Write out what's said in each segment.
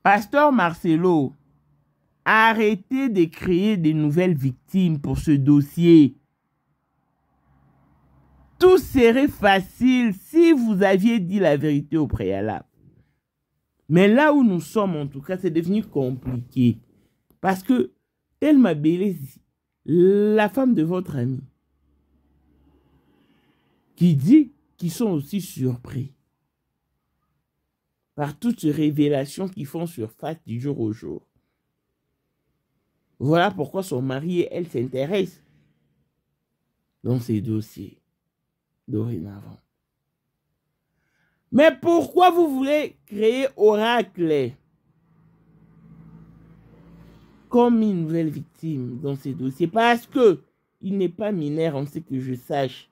Pasteur Marcelo, arrêtez de créer de nouvelles victimes pour ce dossier. Tout serait facile si vous aviez dit la vérité au préalable. Mais là où nous sommes, en tout cas, c'est devenu compliqué. Parce que Thelma Bélé, la femme de votre ami, qui dit qu'ils sont aussi surpris par toutes ces révélations qui font surface du jour au jour. Voilà pourquoi son mari et elle s'intéressent dans ces dossiers dorénavant. Mais pourquoi vous voulez créer Oracle comme une nouvelle victime dans ces dossiers? Parce que il n'est pas mineur, on sait que je sache.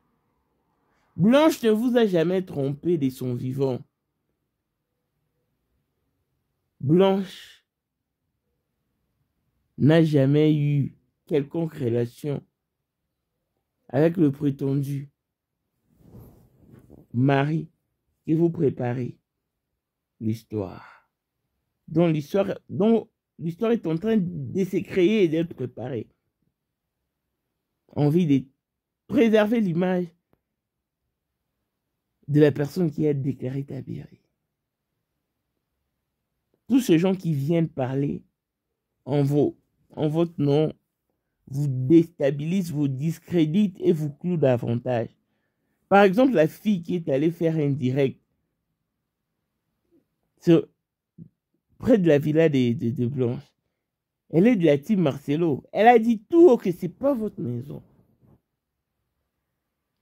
Blanche ne vous a jamais trompé de son vivant. Blanche n'a jamais eu quelconque relation avec le prétendu mari qui vous préparez l'histoire. Dont l'histoire est en train de se créer et d'être préparée. Envie de préserver l'image de la personne qui a déclaré Tabiri. Tous ces gens qui viennent parler en votre nom vous déstabilisent, vous discréditent et vous clouent davantage. Par exemple, la fille qui est allée faire un direct près de la villa de Blanche, elle est de la team Marcelo. Elle a dit tout haut que ce n'est pas votre maison.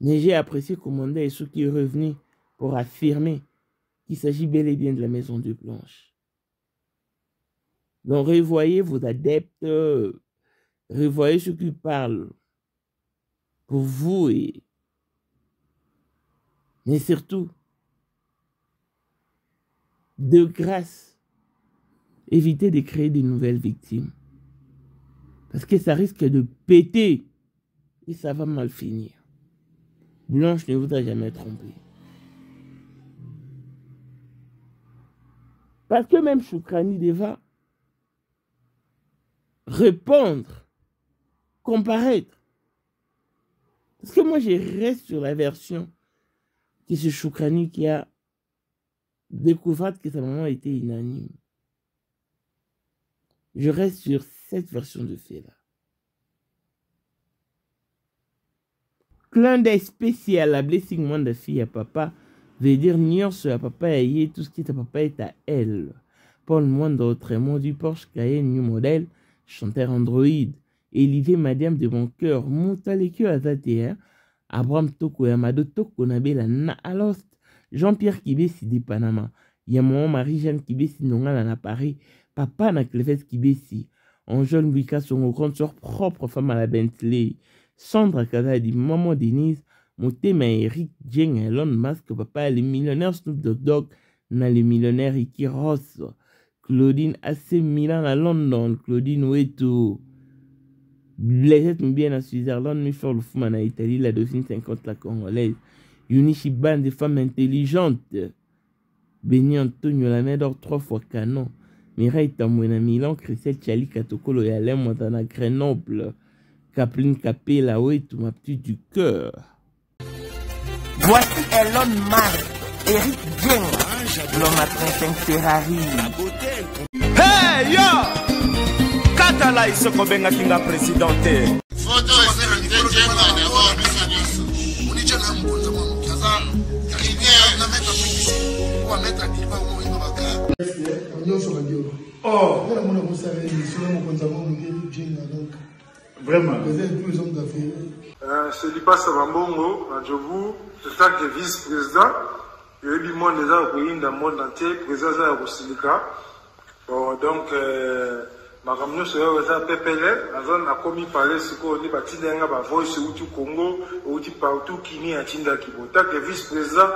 Mais j'ai apprécié Commandant et ceux qui est revenu pour affirmer qu'il s'agit bel et bien de la maison de Blanche. Donc, revoyez vos adeptes, revoyez ceux qui parlent pour vous. Mais surtout, de grâce, évitez de créer de nouvelles victimes. Parce que ça risque de péter et ça va mal finir. Blanche ne vous a jamais trompé. Parce que même Choukrani Deva répondre, comparaître. Parce que moi, je reste sur la version de ce Choukrani qui a découvert que sa maman était inanime. Je reste sur cette version de fait-là. Clin d'œil spécial à blessing moi de fille à papa veut dire nuance à papa et tout ce qui est à papa est à elle. Paul Moindre autrement du Porsche Cayenne New Model, chanteur Android, Olivier Madiam de mon cœur, Montalekio Azatea, Abraham Toko Yamado Toko Nabela Na Alost, Jean-Pierre Kibesi de Panama, Yamon Marie-Jeanne Kibesi Nongala na Paris, Papa na Cleves Kibesi, Angèle Wika son grande soeur propre femme à la Bentley, Sandra Kazadi, Maman Denise, Motema Eric Jeng, Elon Musk, Papa le millionnaire Snoop Dogg, na le millionnaire Iki Ross, Claudine AC Milan à London, Claudine Weto, Blaisette Mbien à Switzerland, Michel Lufman à Italie, la Dauphine 50 la Congolaise, Yunichi Ban des femmes intelligentes, Béni Antonio la main d'or 3 fois canon, Mireille Tamouena Milan, Christelle Chali Katokolo et Alain Montana Grenoble, Kapline Kapé la Weto, ma petite du cœur. Voici Elon Musk, Eric Jeng, l'homme à 35 Ferrari. Hey yo! Katala isoko benga kinga presidente. Photo est Jenga d'abord biso. Unicha na mkonza mwa mkaza. Idea na mettre publicité. Ou mettre diva au moins baka. Nyonso radio. Oh, Voilà mon conseil émission mon konza mwa Eric Jenga donc. vraiment. Vous êtes tous les hommes d'affaires. C'est Lipa Savambongo, à Djobu, le tant que vice-président. Il y a eu du monde déjà au pays, dans le monde entier, président de la Rosilika. Bon, donc, ma ramener sur le PPL, la zone a commis parler ce qu'on dit, bâti d'un gars, voice ou du Congo, ou du partout qui n'y a tinda qui bon. Tant que vice-président,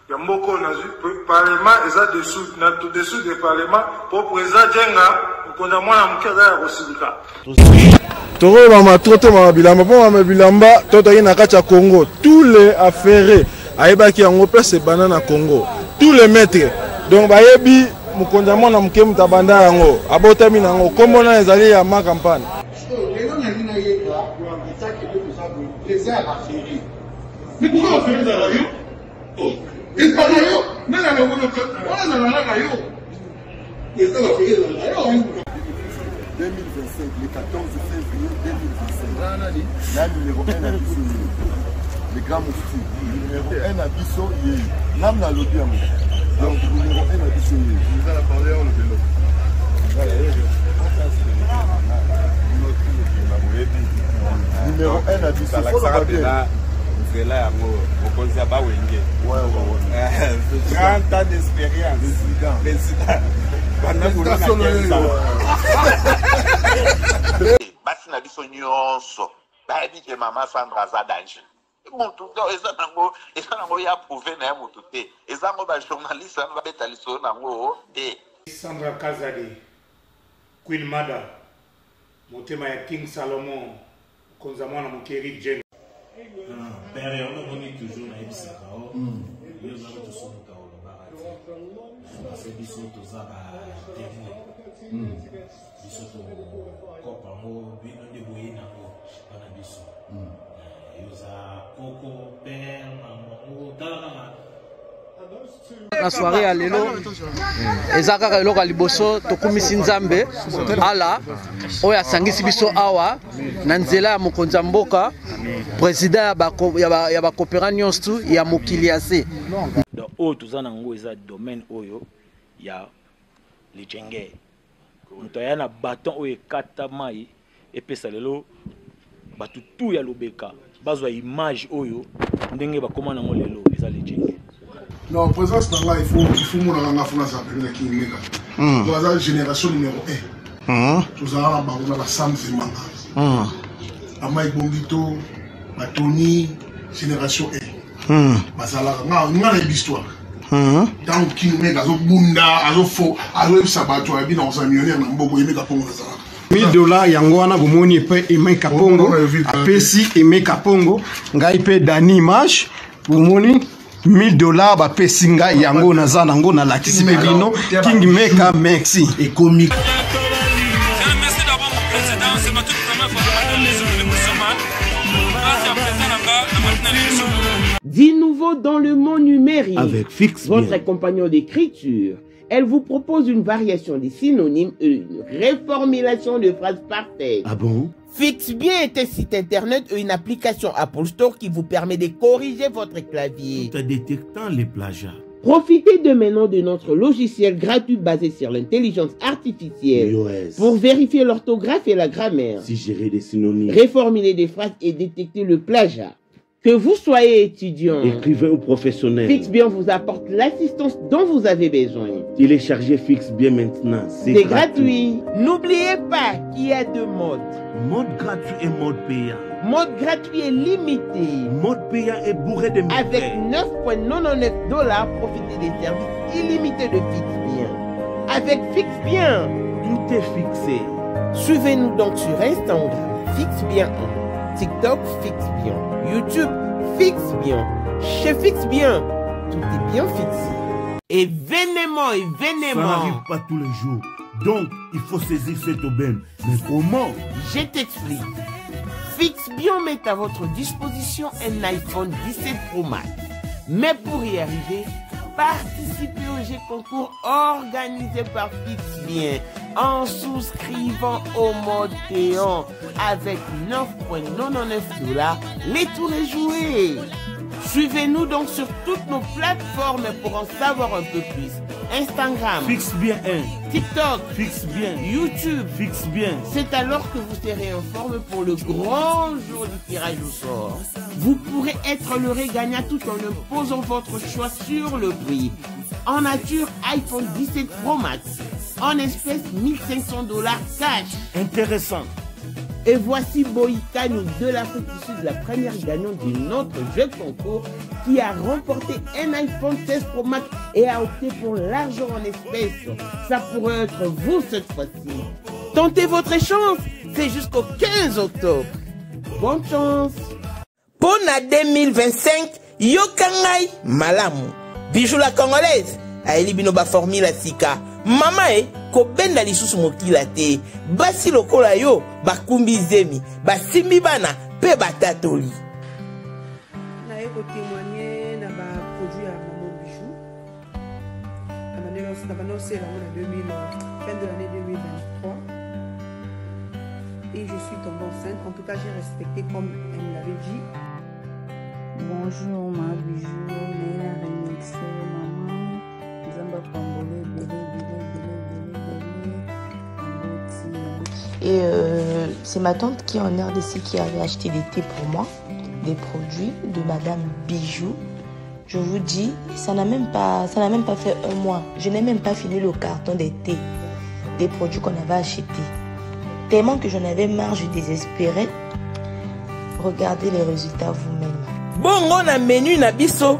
il y a beaucoup de parlement, et ça dessous, dessous des parlements, pour président Djenga, on a moins à m'kada la Rosilika. Toro mama trote mama bilamba po mama bilamba toto yi na kati ya Congo tous les affaires ayeba ki yango place banana Congo tous les maîtres donc bayebi mokonzi ya mwana moke mutabanda yango abotami nango kombo na ezali ya ma campagne. Le 14 février 2025, la numéro 1 à Bisso, le grand moufti, numéro 1 à Bisso, l'âme n'a l'audio. Donc, numéro 1 à Bisso, vous allez parler en le vélo. Numéro 1 à Bisso, il faut le rappeler. Là, ouais. 30 ans d'expérience. Basi na biso nyonso bayebi ke mama Sandra aza danger mutu eza nango ya prouve na ya mutu te eza ngo bajournaliste wana babeta lisolo nango te. Sandra Kazadi, Queen Mada, motema ya King Salomon, konza mwana mokeri Jeng. Père, on est toujours na ebisaka o. Yo za to sono ka o barati. Parce que biso to za ba témoin. Biso to kopa mo bino de boyina mo bana biso. Yo za koko père maman tala kama na soirée ya lelo eza kaka eloko ya liboso tokumisi nzambe ala oyo asangisi biso awa na nzela ya mokonzi ya mboka président ya bakopera nyonso ya mokili ya se oyo toza nango eza domaine oyo ya lijenge moto aya na baton oyo ekata mai epesa lelo bato tu ya lobeka bazwa image oyo ndenge bakoma nango lelo eza lijenge. Non, présence dans là, il faut mon en France à peine qui mega. Dans la génération numéro 1. Tout ça là, on a la Sam Zemanga. Amaï Bombito, Tony, génération 1. Basala, on a l'histoire. Dans qui nous mega, azo bunda, azo fo, azo sabato, abi dans un millionnaire na mboko yemeka pongo ça. $1000 yango wana bomoni pe Emeka Pongo apesi Emeka Pongo ngai pe Dani Image bomoni $1000 ba pesinga yango naza nango na lakisi bino King Meka merci et comique. Merci d'avoir mon président, c'est ma toute première fois dans les zones de Moussaman. Merci à président là-bas, 10 nouveaux dans le monde numérique. Avec Fix votre Bien. compagnon d'écriture. Elle vous propose une variation des synonymes et une réformulation de phrases parfaites. Ah bon? Fix Bien est un site internet et une application Apple Store qui vous permet de corriger votre clavier. Tout en détectant les plagiats. Profitez de maintenant de notre logiciel gratuit basé sur l'intelligence artificielle iOS. pour vérifier l'orthographe et la grammaire, Suggérer des synonymes. réformuler des phrases et détecter le plagiat. Que vous soyez étudiant, Écrivain ou professionnel. Fix Bien vous apporte l'assistance dont vous avez besoin. Téléchargez Fix Bien maintenant. C'est gratuit. N'oubliez pas qu'il y a deux modes. Mode gratuit et mode payant. Mode gratuit est limité. Mode payant est bourré de Avec méfaits. $9,99, profitez des services illimités de Fix Bien. Avec Fix Bien, Tout est fixé. suivez-nous donc sur Instagram, Fix Bien 1, TikTok, Fix Bien, YouTube, Fix Bien. Chez Fix Bien, tout est bien fixé. Événement, Ça n'arrive pas tous les jours. Donc, il faut saisir cette aubaine. Mais comment? Je t'explique. Fix Bien met à votre disposition un iPhone 17 Pro Max. Mais pour y arriver, participez au jeu concours organisé par Fix Bien en souscrivant au mode payant avec $9,99. Les tours est joué. Suivez-nous donc sur toutes nos plateformes pour en savoir un peu plus. Instagram, Fix Bien 1. TikTok, Fix Bien. YouTube. Fixe Bien. C'est alors que vous serez informé pour le grand jour du tirage au sort. Vous pourrez être le gagnant tout en imposant votre choix sur le prix. En nature, iPhone 17 Pro Max. En espèces, $1,500 cash. Intéressant. Et voici Boïkano de l'Afrique du Sud, la première gagnante de notre jeu concours qui a remporté un iPhone 16 Pro Max et a opté pour l'argent en espèces. Ça pourrait être vous cette fois-ci. Tentez votre chance, c'est jusqu'au 15 octobre. Bonne chance. Pour la 2025, Yokangai Malamu. Bijou la congolaise. Aeli binoba formule sika. mama kobenda lisusu mokila te. Basi lokola yo bakumbi zemi, basimbi bana pe batatoli. Naye ko témoigner na ba produit à Maman Bijou. La manière c'est la fin de l'année 2023. Et je suis tombée enceinte. En tout cas, j'ai respecté comme elle me l'avait dit. Bonjour ma Bijou, Néa remixé maman, Zamba Pambole, Et c'est ma tante qui est en RDC qui avait acheté des thés pour moi, des produits de Madame Bijou. Je vous dis, ça n'a même pas fait un mois. Je n'ai même pas fini le carton des thés, des produits qu'on avait achetés. Tellement que j'en avais marre, je désespérais. Regardez les résultats vous-même. Bongo na menu na biso,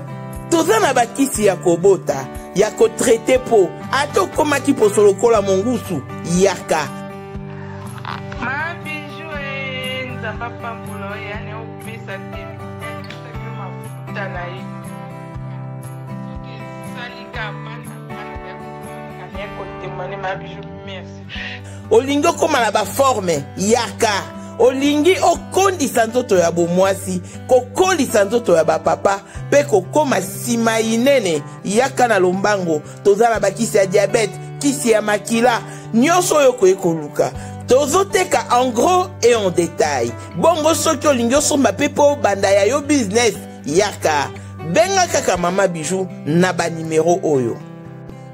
toza na bakisi ya kobota, ya ko traité po, ato koma ki po solokola mongusu, yaka. Ma Bijou nzamba pambulo ya ne opesa te. Sake mafuta na ye. Salika bana ya kotemane ma Bijou, merci. Olingo koma na ba forme, yaka. Olingi okondisa nzoto ya bomwasi, kokolisa nzoto ya bapapa, pe kokoma sima inene, yaka na lombango, tozala bakisi ya diabète, kisi ya makila, nyonso yo koluka. Tozoteka en gros et en détail. Bongo soki olingi osomba pe po banda ya yo business, yaka. Benga kaka Mama Bijou na ba numéro oyo.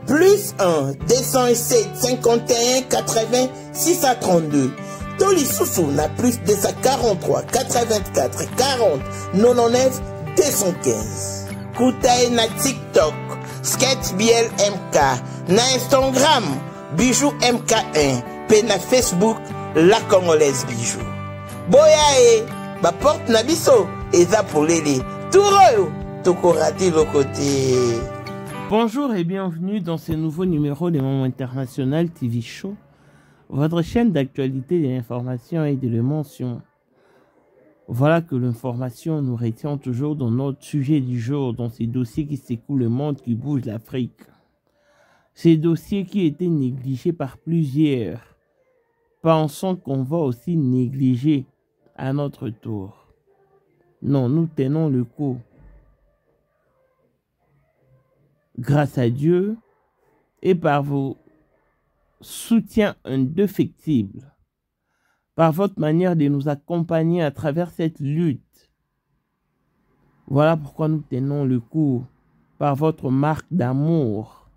Plus 1 207 51 80 632. Toli Soussou na plus 243 84 40 99 215. Koutaï na TikTok, Sketch BL MK, na Instagram, Bijou MK1, pe na Facebook, La Congolaise Bijou. Boya ba porte na biso, eza pour lele. Touro, toko raté le côté. Bonjour et bienvenue dans ce nouveau numéro de Moment International TV Show. Votre chaîne d'actualité, de l'information et de l'émotion. Voilà que l'information nous retient toujours dans notre sujet du jour, dans ces dossiers qui secouent le monde, qui bougent l'Afrique. Ces dossiers qui étaient négligés par plusieurs, pensant qu'on va aussi négliger à notre tour. Non, nous tenons le coup. Grâce à Dieu et par vos soutien indéfectible, par votre manière de nous accompagner à travers cette lutte. Voilà pourquoi nous tenons le coup, par votre marque d'amour,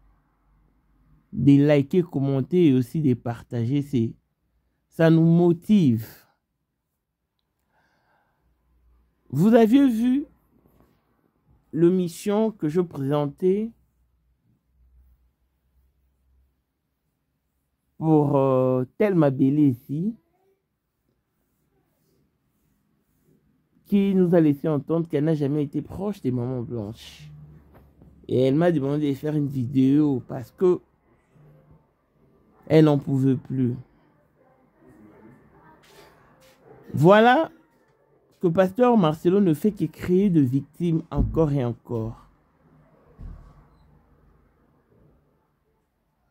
de liker, commenter et aussi de partager. Ça nous motive. Vous aviez vu l'émission que je présentais pour Thelma Bélé ici, qui nous a laissé entendre qu'elle n'a jamais été proche des mamans blanches. Et elle m'a demandé de faire une vidéo parce que elle n'en pouvait plus. Voilà que Pasteur Marcelo ne fait que créer de victimes encore et encore.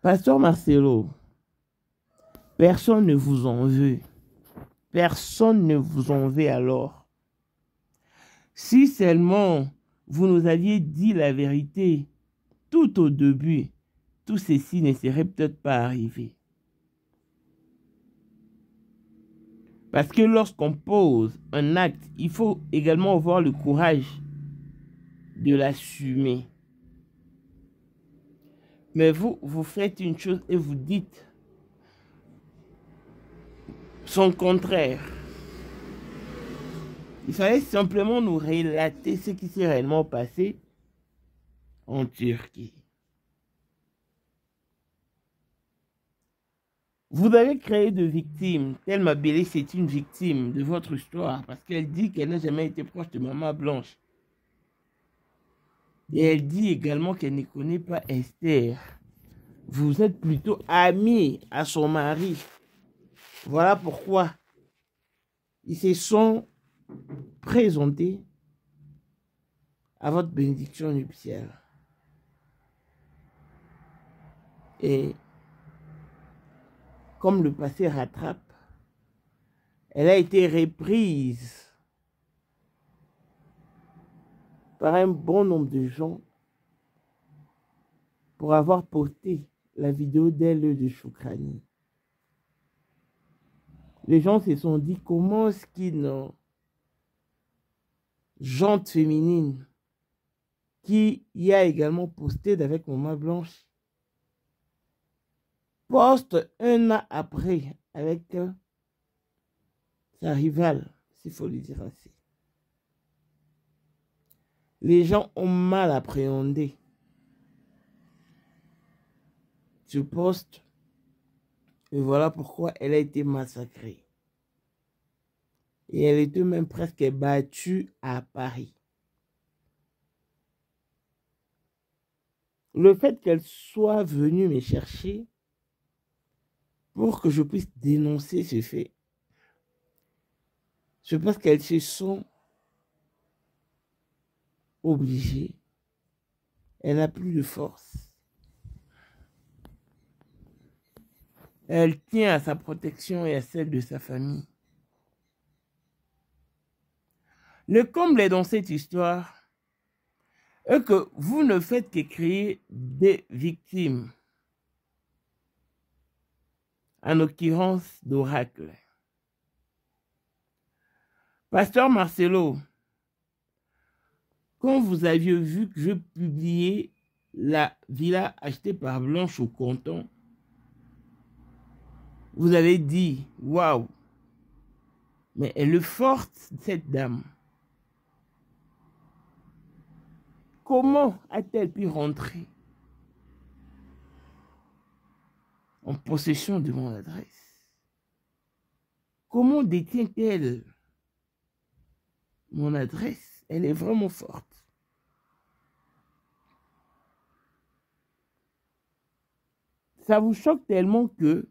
Pasteur Marcelo, personne ne vous en veut. Personne ne vous en veut alors. Si seulement vous nous aviez dit la vérité tout au début, tout ceci ne serait peut-être pas arrivé. Parce que lorsqu'on pose un acte, il faut également avoir le courage de l'assumer. Mais vous faites une chose et vous dites son contraire. Il fallait simplement nous relater ce qui s'est réellement passé en Turquie. Vous avez créé de victimes. Thelma Bélé, c'est une victime de votre histoire parce qu'elle dit qu'elle n'a jamais été proche de Maman Blanche. Et elle dit également qu'elle ne connaît pas Esther. Vous êtes plutôt amis à son mari. Voilà pourquoi ils se sont présentés à votre bénédiction nuptiale. Et comme le passé rattrape, elle a été reprise par un bon nombre de gens pour avoir posté la vidéo d'elle de Choukrani. Les gens se sont dit comment est-ce qu'une jante féminine qui y a également posté avec Maman Blanche poste un an après avec sa rivale, s'il faut le dire ainsi. Les gens ont mal appréhendé ce poste et voilà pourquoi elle a été massacrée. Et elle était même presque battue à Paris. Le fait qu'elle soit venue me chercher pour que je puisse dénoncer ce fait, c'est parce qu'elles se sont obligées. Elle n'a plus de force. Elle tient à sa protection et à celle de sa famille. Le comble est dans cette histoire est que vous ne faites que créer des victimes, en l'occurrence d'Oracle. Pasteur Marcelo, quand vous aviez vu que je publiais la villa achetée par Blanche au Canton, vous avez dit, waouh, mais elle est forte, cette dame. Comment a-t-elle pu rentrer en possession de mon adresse? Comment détient-elle mon adresse? Elle est vraiment forte. Ça vous choque tellement que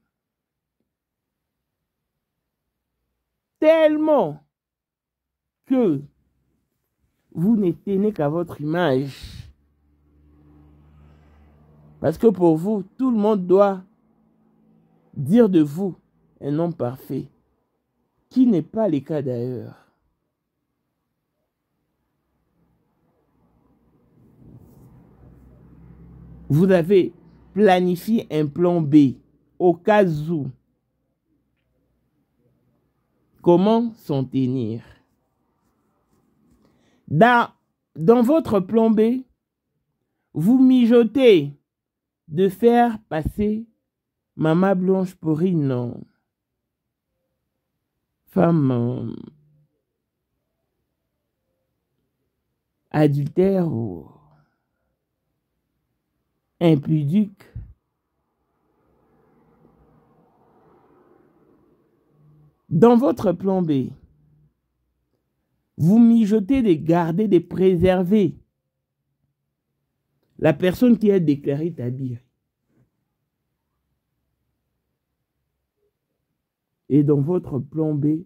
vous ne tenez qu'à votre image. Parce que pour vous, tout le monde doit dire de vous un homme parfait, qui n'est pas le cas d'ailleurs. Vous avez planifié un plan B au cas où. Comment s'en tenir? Dans votre plan B, vous mijotez de faire passer Maman Blanche pour une femme adultère ou impudique. Dans votre plan B, vous mijotez de garder, de préserver la personne qui a déclaré Tabir. Et dans votre plan B,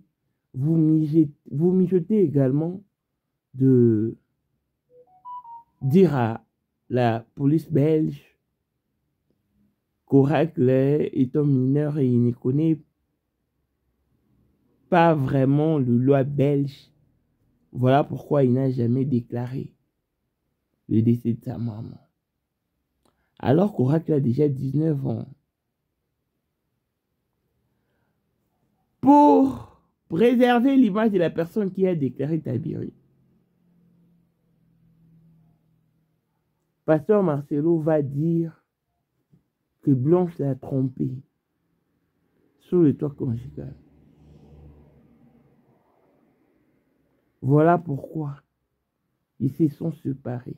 vous mijotez également de dire à la police belge qu'Oracle est un mineur et il ne connaît pas vraiment le loi belge. Voilà pourquoi il n'a jamais déclaré le décès de sa maman. Alors qu'Oracle a déjà 19 ans. Pour préserver l'image de la personne qui a déclaré Tabiri, Pasteur Marcelo va dire que Blanche l'a trompé sur le toit conjugal. Voilà pourquoi ils se sont séparés.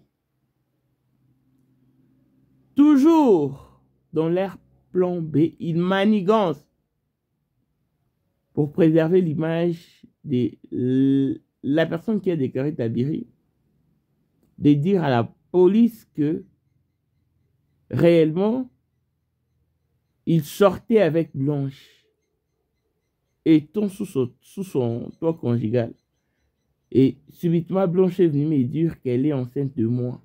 Toujours dans leur plan B, ils manigancent pour préserver l'image de la personne qui a déclaré Tabiri, de dire à la police que réellement il sortait avec Blanche étant sous son toit conjugal. Et subitement Blanche est venue me dire qu'elle est enceinte de moi.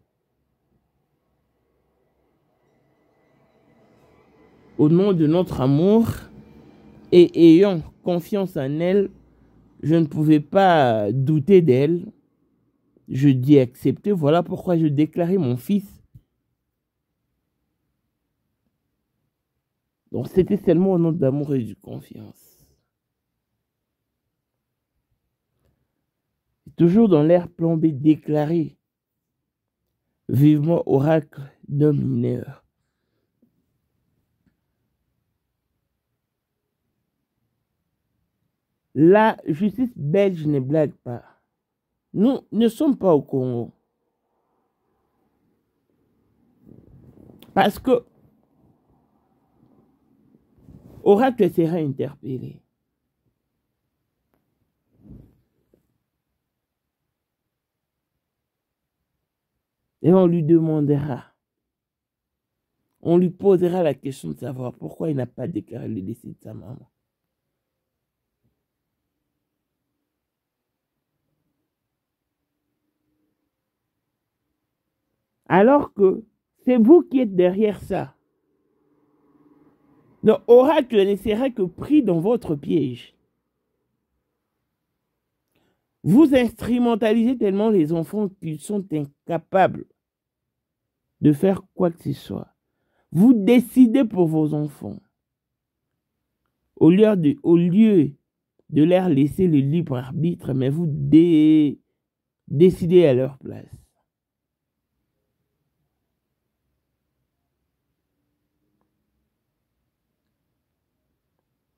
Au nom de notre amour, Et ayant confiance en elle, je ne pouvais pas douter d'elle. Je dis accepter. Voilà pourquoi je déclarais mon fils. Donc c'était seulement au nom d'amour et de confiance. Toujours dans l'air plombé déclaré. Vivement oracle d'homme mineur. La justice belge ne blague pas. Nous ne sommes pas au Congo. Parce que Oracle sera interpellé. Et on lui demandera, on lui posera la question de savoir pourquoi il n'a pas déclaré le décès de sa maman. Alors que c'est vous qui êtes derrière ça. Donc, Oracle ne sera que pris dans votre piège. Vous instrumentalisez tellement les enfants qu'ils sont incapables de faire quoi que ce soit. Vous décidez pour vos enfants. Au lieu de leur laisser le libre arbitre, mais vous décidez à leur place.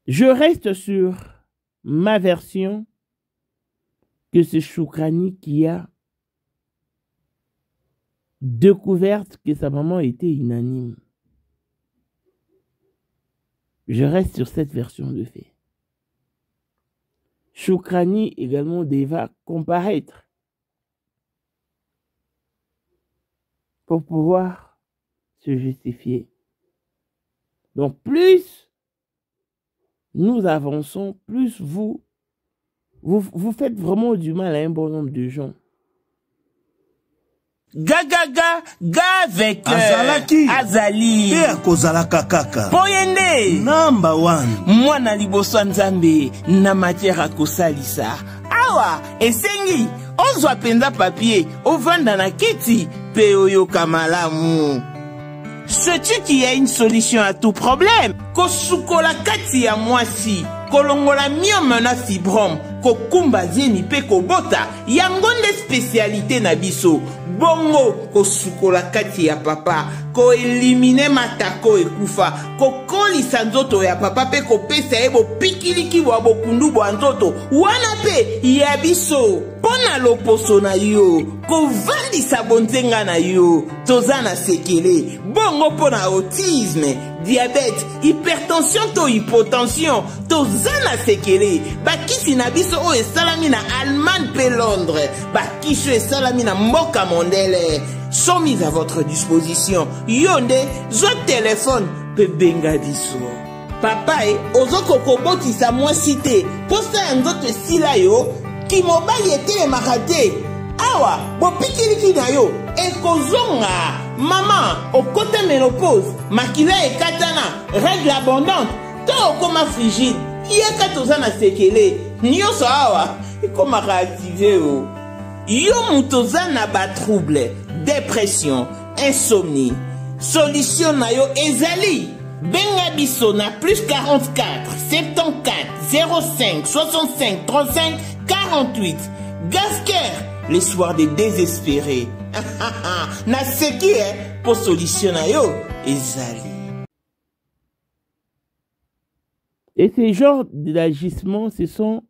Je reste sur ma version que c'est Choukrani qui a découvert que sa maman était inanime. Je reste sur cette version de fait. Choukrani également devra comparaître pour pouvoir se justifier. Donc plus nous avançons, plus vous faites vraiment du mal à un bon nombre de gens. Ga avec Azali Te kozalaka kaka Poyende number 1 mwana liboso nzambe na matière akosalisa awa esengi ozwa penza papier ovanda na kiti pe oyoka malamu. Sais-tu qu'il y a une solution à tout problème? Kosukola kati ya mwasi, kolongola myome na fibrome, kokumba zeni pe kobota, yango nde spécialité na biso. Bongo kosukola kati ya papa, ko elimine matako ekufa, kokolisa nzoto ya papa pe kopesa ebo pikiliki wa bokundu bwa nzoto, wana pe ya biso. Pona loposo na yo, kovandisa bonzenga na yo, tozana sekele, bongo pona autisme, diabète, hypertension to hypotension, tozana sekele, bakisi na biso o esalami na Allemagne pe Londres, bakisho esalami na mboka mondele, sont mis à votre disposition. Yonde, zo téléphone, pe benga biso. Papa ozoko kobotisa mwasi te, posa ya nzoto esila yo, ki mobali etelemaka te. Awa, bopikiliki na yo, ekozonga. Maman, okote ménopause, makila ekatana, règle abondante, to okoma frigide, yeka tozana sekele, nyonso awa, ekomaka activé o. Yo mutozana ba trouble, dépression, insomnie, solution na yo ezali. Benga biso na plus 44 74 05 65 35 48. Gasker, les soirs des désespérés. Na seki pour solution na yo ezali. Et ces genres d'agissements, ce sont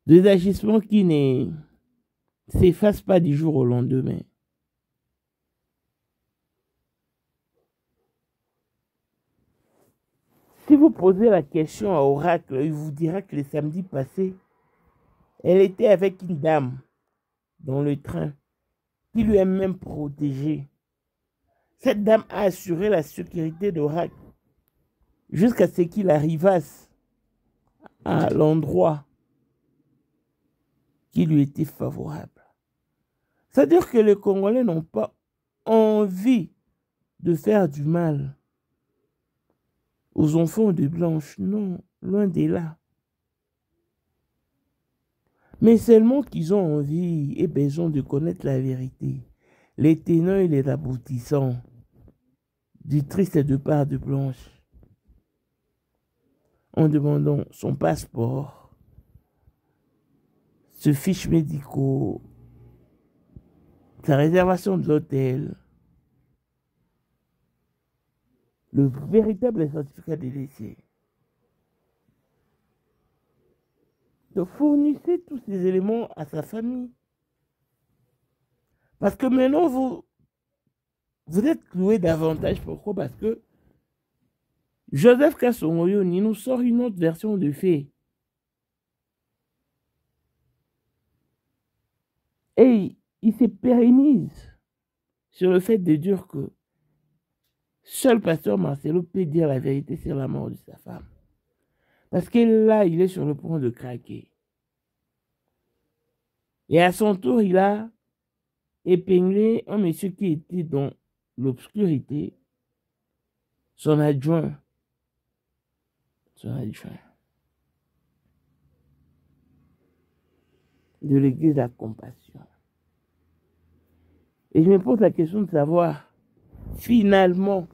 des agissements qui ne s'effacent pas du jour au lendemain. Si vous posez la question à Oracle, il vous dira que le samedi passé, elle était avec une dame dans le train qui lui a même protégé. Cette dame a assuré la sécurité d'Oracle jusqu'à ce qu'il arrivasse à l'endroit qui lui était favorable. C'est-à-dire que les Congolais n'ont pas envie de faire du mal. aux enfants de Blanche. Non, loin de là. Mais seulement qu'ils ont envie et besoin de connaître la vérité, les tenants et les aboutissants du triste départ de Blanche, en demandant son passeport, ses fiches médicaux, sa réservation de l'hôtel, le véritable certificat de décès. Donc fournissez tous ces éléments à sa famille. Parce que maintenant, vous êtes cloué davantage. Pourquoi? Parce que Joseph Kassongoyoni nous sort une autre version de fait. Et il se pérennise sur le fait de dire que seul pasteur Marcelo peut dire la vérité sur la mort de sa femme. Parce que là, il est sur le point de craquer. Et à son tour, il a épinglé un monsieur qui était dans l'obscurité, son adjoint. De l'église de la compassion. Et je me pose la question de savoir, finalement,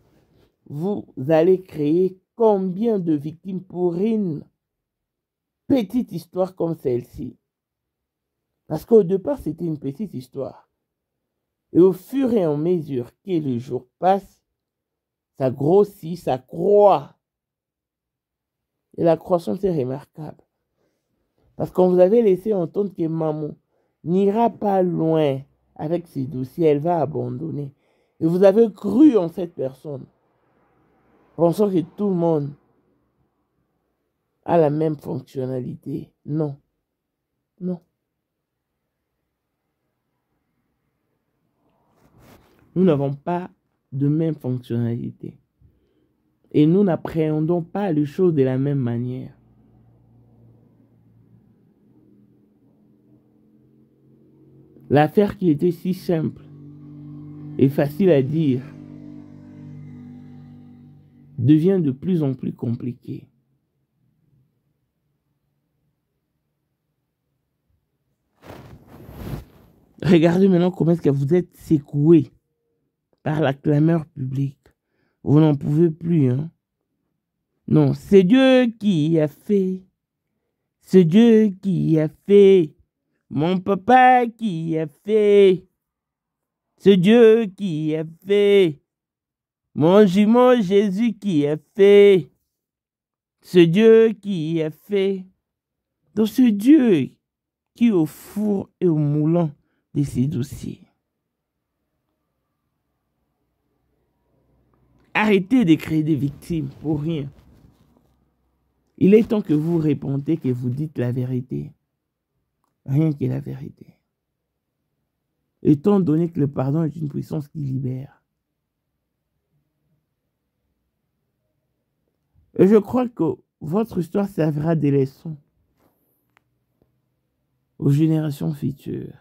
vous allez créer combien de victimes pour une petite histoire comme celle-ci? Parce qu'au départ, c'était une petite histoire. Et au fur et à mesure que les jours passent, ça grossit, ça croît. Et la croissance est remarquable. Parce qu'on vous avait laissé entendre que maman n'ira pas loin avec ses dossiers, elle va abandonner. Et vous avez cru en cette personne, pensant que tout le monde a la même fonctionnalité. Non. Non. Nous n'avons pas de même fonctionnalité. Et nous n'appréhendons pas les choses de la même manière. L'affaire qui était si simple et facile à dire devient de plus en plus compliquée. Regardez maintenant comment est-ce que vous êtes secoué par la clameur publique. Vous n'en pouvez plus, hein? Non, c'est Dieu qui a fait. C'est Dieu qui a fait. Mon papa qui a fait. C'est Dieu qui a fait. Mon jumeau Jésus qui a fait. C'est Dieu qui a fait. Donc c'est Dieu qui est au four et au moulin de ces dossiers. Arrêtez de créer des victimes pour rien. Il est temps que vous répondez, que vous dites la vérité. Rien que la vérité. Étant donné que le pardon est une puissance qui libère. Et je crois que votre histoire servira de leçon aux générations futures.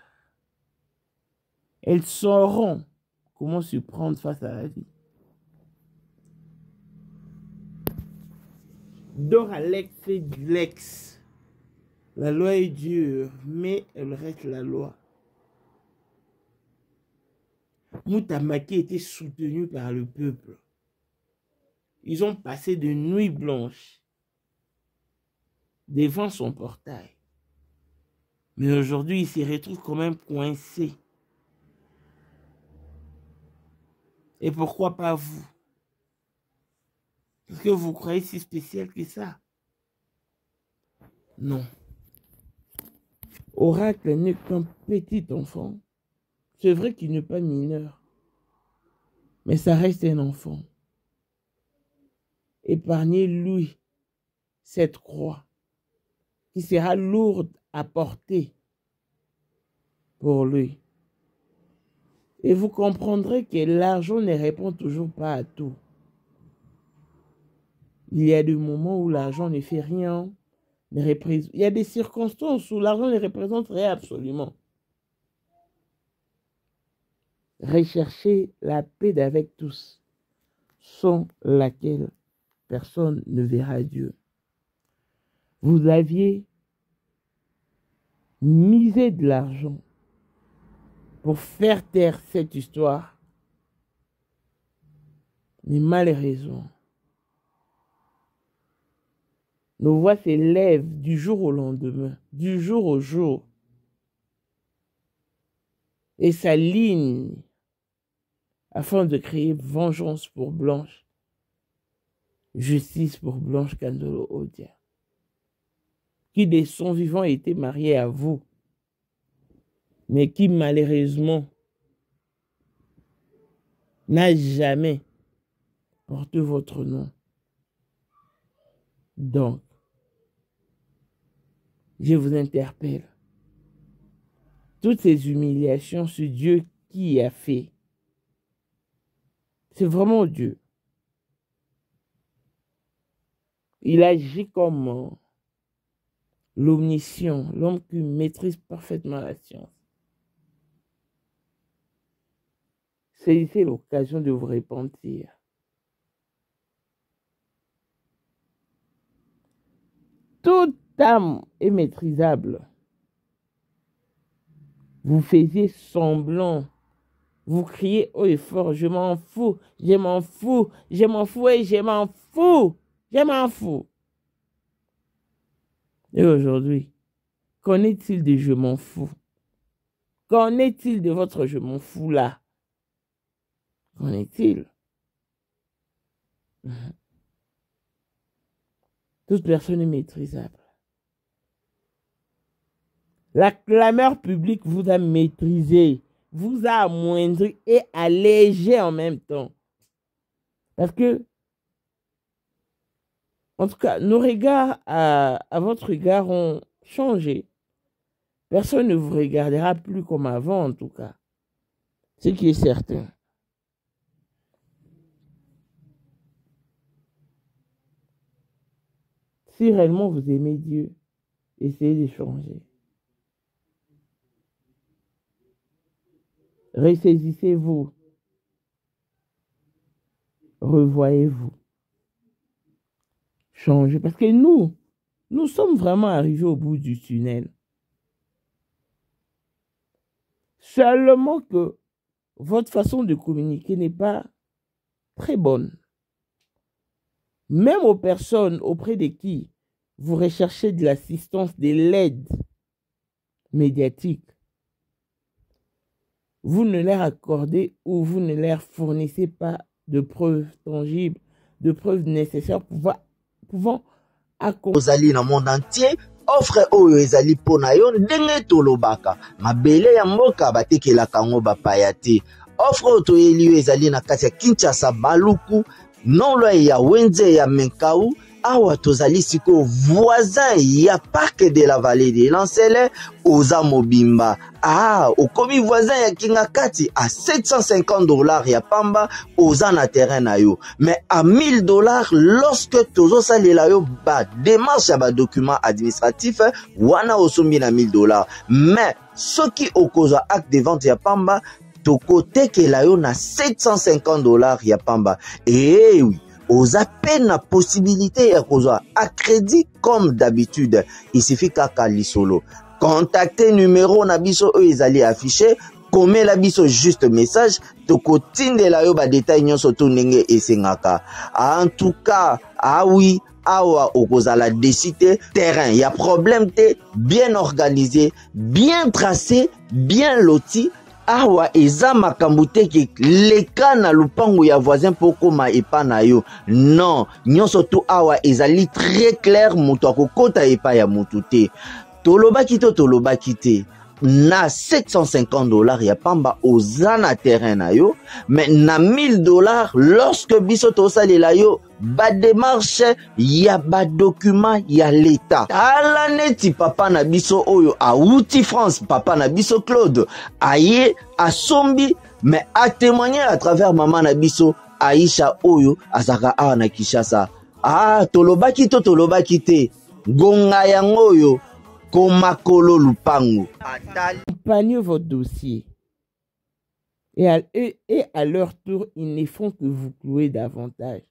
Elles sauront comment se prendre face à la vie. Dors à l'ex et du lex. La loi est dure, mais elle reste la loi. Moutamaki était soutenu par le peuple. Ils ont passé de nuits blanches devant son portail. Mais aujourd'hui, il se retrouve quand même coincé. Et pourquoi pas vous? Est-ce que vous croyez si spécial que ça? Non. Oracle n'est qu'un petit enfant. C'est vrai qu'il n'est pas mineur. Mais ça reste un enfant. Épargnez-lui cette croix qui sera lourde à porter pour lui. Et vous comprendrez que l'argent ne répond toujours pas à tout. Il y a des moments où l'argent ne fait rien. Il y a des circonstances où l'argent ne représente rien absolument. Recherchez la paix d'avec tous, sans laquelle personne ne verra Dieu. Vous aviez misé de l'argent pour faire taire cette histoire. Mais malheureusement, nos voix s'élèvent du jour au lendemain, du jour au jour, et s'alignent afin de créer vengeance pour Blanche, justice pour Blanche Kandolo Odia, qui de son vivant était mariée à vous, mais qui malheureusement n'a jamais porté votre nom. Donc, je vous interpelle. Toutes ces humiliations, c'est Dieu qui a fait. C'est vraiment Dieu. Il agit comme l'omniscient, l'homme qui maîtrise parfaitement la science. Saisissez l'occasion de vous repentir. Toute âme est maîtrisable. Vous faisiez semblant. Vous criez haut et fort, je m'en fous, je m'en fous, je m'en fous et je m'en fous, je m'en fous. Et aujourd'hui, qu'en est-il de je m'en fous? Qu'en est-il de votre je m'en fous là? Qu'en est-il? Toute personne est maîtrisable. La clameur publique vous a maîtrisé, vous a amoindri et allégé en même temps. Parce que, en tout cas, nos regards à votre égard ont changé. Personne ne vous regardera plus comme avant, en tout cas. Ce qui est certain. Si réellement vous aimez Dieu, essayez de changer. Ressaisissez-vous. Revoyez-vous. Changez. Parce que nous sommes vraiment arrivés au bout du tunnel. Seulement que votre façon de communiquer n'est pas très bonne. Même aux personnes auprès de qui vous recherchez de l'assistance, de l'aide médiatique, vous ne leur accordez ou vous ne leur fournissez pas de preuves tangibles, de preuves nécessaires pouvant accompagner dans le monde entier. Offre oyo ezali pona yo ndenge tolobaka mabele ya mboka batekelaka ngo bapaya te. Offre oyo toyeli yo ezali na kati ya Kinshasa Baluku nolo ya Wenze ya Menkau awa tozali siko voisin ya parc de la vallée de Lancele oza mobimba. Okomi voisin ya Kingakati à $750 ya pamba oza na terrain na yo. Mais à $1000 lorsque tozo salela yo ba démarche ya ba document administratif wana osombi na $1000. Mais soki okozwa acte de vente ya pamba toko tekela yo na $750 ya pamba. Eh oui. Aux appels la possibilité à crédit comme d'habitude. Il suffit qu'à l'isolo. Contactez numéro nabiso ezali affiché. Comme la biso juste message. Toko tinde la yo ba détail nyon soto nenge esengaka. En tout cas, oui. Awa okozala décider terrain. Il y a problème te bien organisé, bien tracé, bien loti. Awa eza makambo te ki leka na lupango ya voisin poko ma epa na yo. Non, nyonso tu awa ezali très clair moto akokota epa ya motu te. Tolobaki te. Na $750 ya pamba oza na terrain na yo, mais na $1000 lorsque biso tosalela yo ba démarche ya ba document ya l'état. Ala neti papa na biso oyo auti France, papa na biso Claude aye asombi mais a témoigné à travers maman na biso Aisha oyo azaka awa na Kinshasa. Tolobaki te gonga yango oyo Komakolo Lupango. Accompagnez votre dossier. Et à leur tour, ils ne font que vous clouer davantage.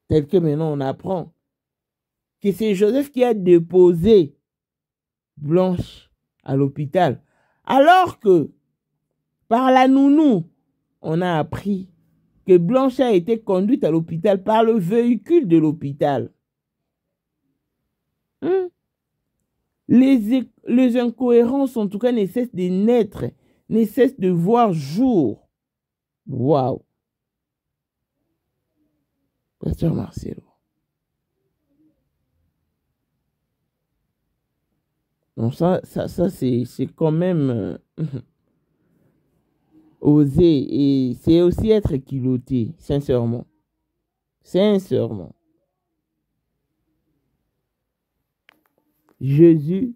tel que maintenant on apprend que c'est Joseph qui a déposé Blanche à l'hôpital. Alors que par la nounou, on a appris que Blanche a été conduite à l'hôpital par le véhicule de l'hôpital. Les incohérences, en tout cas, ne cessent de naître, ne cessent de voir jour. Waouh! Pasteur Marcelo. Donc ça c'est quand même oser, et c'est aussi être culotté, sincèrement. Sincèrement. Jésus,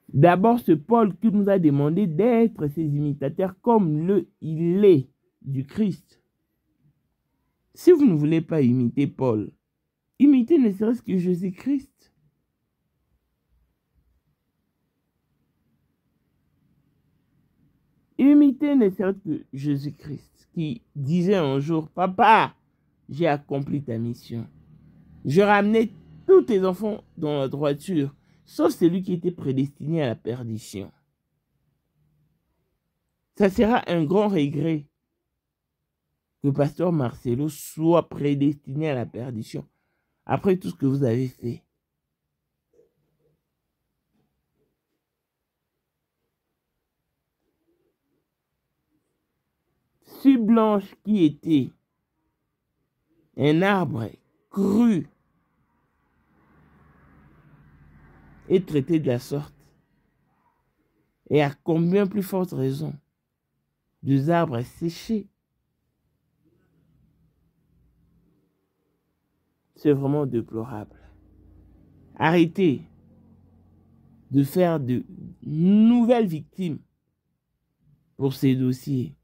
d'abord ce Paul qui nous a demandé d'être ses imitateurs comme il est du Christ. Si vous ne voulez pas imiter Paul, imitez ne serait-ce que Jésus-Christ. Imitez ne serait-ce que Jésus-Christ qui disait un jour, « Papa, j'ai accompli ta mission. Je ramenais tous tes enfants dans la droiture, sauf celui qui était prédestiné à la perdition. » Ça sera un grand regret que Pasteur Marcelo soit prédestiné à la perdition après tout ce que vous avez fait. Si Blanche qui était un arbre cru est traité de la sorte, et à combien plus forte raison des arbres séchés. C'est vraiment déplorable. Arrêtez de faire de nouvelles victimes pour ces dossiers.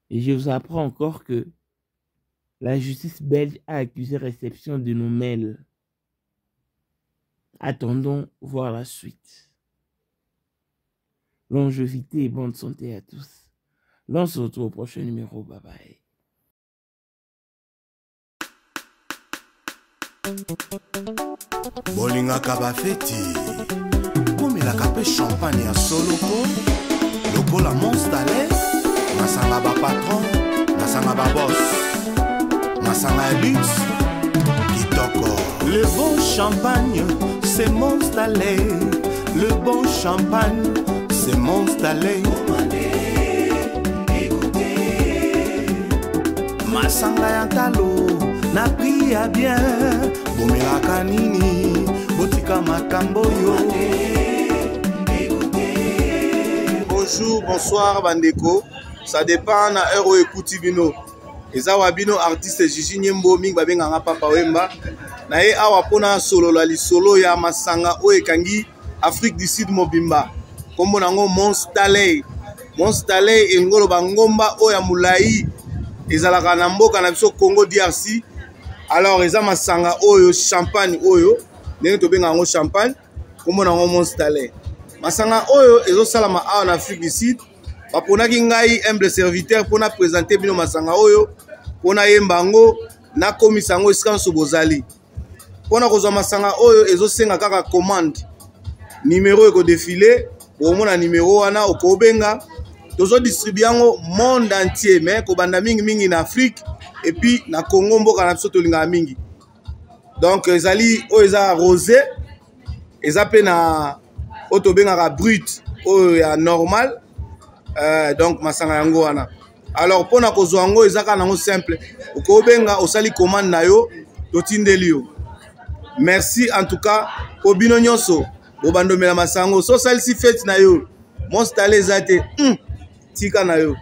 Et je vous apprends encore que la justice belge a accusé réception de nos mails. Attendons voir la suite. Longévité et bonne santé à tous. L'on se retrouve au prochain numéro. Bye bye. Bolingaka bafeti komelaka mpe champagne ya soloko lokola monstale masanga bapatron masanga babos masanga ya luxe kitoko. Le bon champagne c'est monstale, le bon champagne c'est monstale. Masanga ya talo na pria bien bomelaka nini botika makambo yo. Bonjour, bonsoir bandeko, ça dépend na heure oyo ekuti bino. Eza wa bino artiste Gigi Nyembo mingi babenganga Papa Wemba na ye awa pona solola lisolo ya masanga oyo ekangi Afrique du Sud mobimba kombo nango Monstale. Monstale engolo bangomba oyo ya mulai ezalaka na mboka na biso Congo DRC. Alors eza masanga oyo champagne oyo ndenge tobenga yango champagne kombo nango Monstale. Masanga oyo ezosalama awa na Afrique du Sud. Baponaki ngai humble serviteur pona présenter bino masanga oyo pona yemba ngo na komisa yango esika nso bozali. Pona kozwa masanga oyo ezosenga kaka commande numéro eko défilé omona numéro wana okobenga tozo distribuer yango monde entier mais ko banda mingi mingi na Afrique et puis na Congo mboka na biso tolinga mingi. Donc ezali oyo eza rosé eza pe na otobenga brut oyo ya normal. Donc masanga yango wana. Alors pona kozwa yango ezaka nango simple okobenga osali commande na yo totindeli yo. Merci en tout cas po bino nyonso bobandomela masango so salisi fête na yo Monstale ezate tika na yo.